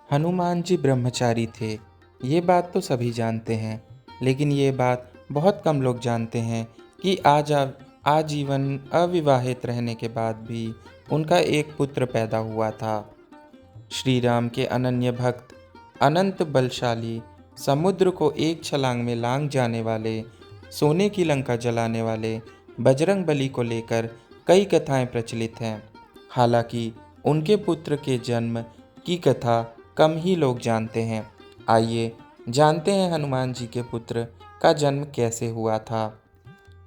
हनुमान जी ब्रह्मचारी थे। ये बात तो सभी जानते हैं, लेकिन ये बात बहुत कम लोग जानते हैं कि आजीवन अविवाहित रहने के बाद भी उनका एक पुत्र पैदा हुआ था। श्री राम के अनन्य भक्त, अनंत बलशाली, समुद्र को एक छलांग में लांघ जाने वाले, सोने की लंका जलाने वाले बजरंगबली को लेकर कई कथाएं प्रचलित हैं। हालांकि उनके पुत्र के जन्म की कथा कम ही लोग जानते हैं। आइए जानते हैं हनुमान जी के पुत्र का जन्म कैसे हुआ था।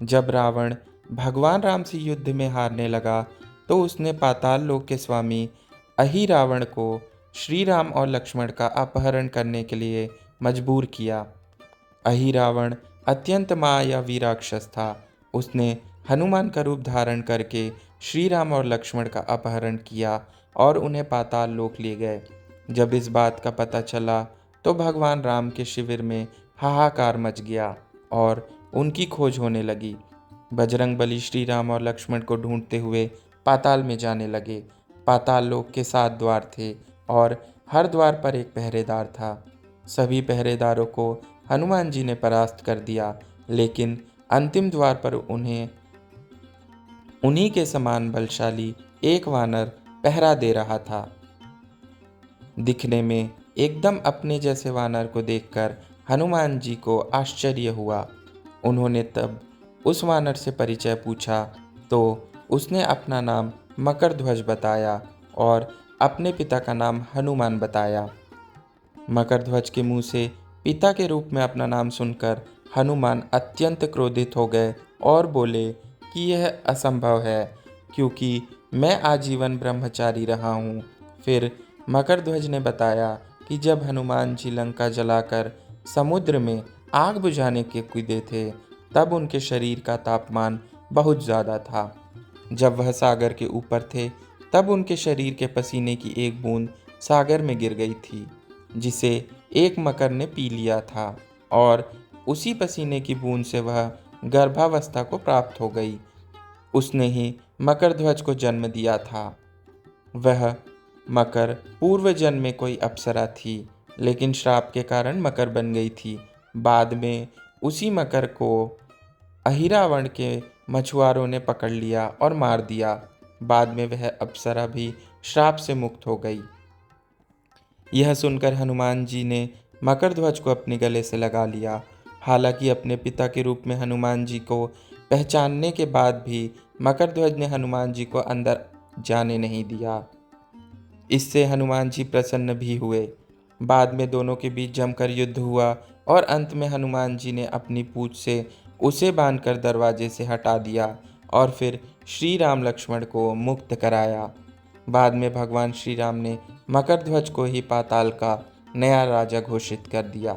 जब रावण भगवान राम से युद्ध में हारने लगा तो उसने पाताल लोक के स्वामी अहिरावण को श्री राम और लक्ष्मण का अपहरण करने के लिए मजबूर किया। अहिरावण अत्यंत मायावी राक्षस था। उसने हनुमान का रूप धारण करके श्री राम और लक्ष्मण का अपहरण किया और उन्हें पाताल लोक ले गए। जब इस बात का पता चला तो भगवान राम के शिविर में हाहाकार मच गया और उनकी खोज होने लगी। बजरंगबली श्री राम और लक्ष्मण को ढूंढते हुए पाताल में जाने लगे। पाताल लोक के 7 द्वार थे और हर द्वार पर एक पहरेदार था। सभी पहरेदारों को हनुमान जी ने परास्त कर दिया, लेकिन अंतिम द्वार पर उन्हीं के समान बलशाली एक वानर पहरा दे रहा था। दिखने में एकदम अपने जैसे वानर को देखकर हनुमान जी को आश्चर्य हुआ। उन्होंने तब उस वानर से परिचय पूछा तो उसने अपना नाम मकरध्वज बताया और अपने पिता का नाम हनुमान बताया। मकरध्वज के मुंह से पिता के रूप में अपना नाम सुनकर हनुमान अत्यंत क्रोधित हो गए और बोले कि यह असंभव है, क्योंकि मैं आजीवन ब्रह्मचारी रहा हूँ। फिर मकरध्वज ने बताया कि जब हनुमान जी लंका जलाकर समुद्र में आग बुझाने के कूदे थे, तब उनके शरीर का तापमान बहुत ज़्यादा था। जब वह सागर के ऊपर थे, तब उनके शरीर के पसीने की एक बूंद सागर में गिर गई थी, जिसे एक मकर ने पी लिया था और उसी पसीने की बूंद से वह गर्भावस्था को प्राप्त हो गई। उसने ही मकरध्वज को जन्म दिया था। वह मकर पूर्व जन्म में कोई अप्सरा थी, लेकिन श्राप के कारण मकर बन गई थी। बाद में उसी मकर को अहिरावण के मछुआरों ने पकड़ लिया और मार दिया। बाद में वह अप्सरा भी श्राप से मुक्त हो गई। यह सुनकर हनुमान जी ने मकरध्वज को अपने गले से लगा लिया। हालांकि अपने पिता के रूप में हनुमान जी को पहचानने के बाद भी मकरध्वज ने हनुमान जी को अंदर जाने नहीं दिया। इससे हनुमान जी प्रसन्न भी हुए। बाद में दोनों के बीच जमकर युद्ध हुआ और अंत में हनुमान जी ने अपनी पूंछ से उसे बांधकर दरवाजे से हटा दिया और फिर श्री राम लक्ष्मण को मुक्त कराया। बाद में भगवान श्री राम ने मकरध्वज को ही पाताल का नया राजा घोषित कर दिया।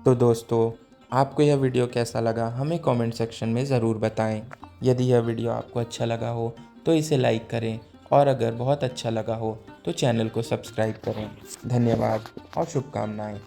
तो दोस्तों, आपको यह वीडियो कैसा लगा हमें कमेंट सेक्शन में ज़रूर बताएं। यदि यह वीडियो आपको अच्छा लगा हो तो इसे लाइक करें और अगर बहुत अच्छा लगा हो तो चैनल को सब्सक्राइब करें। धन्यवाद और शुभकामनाएं।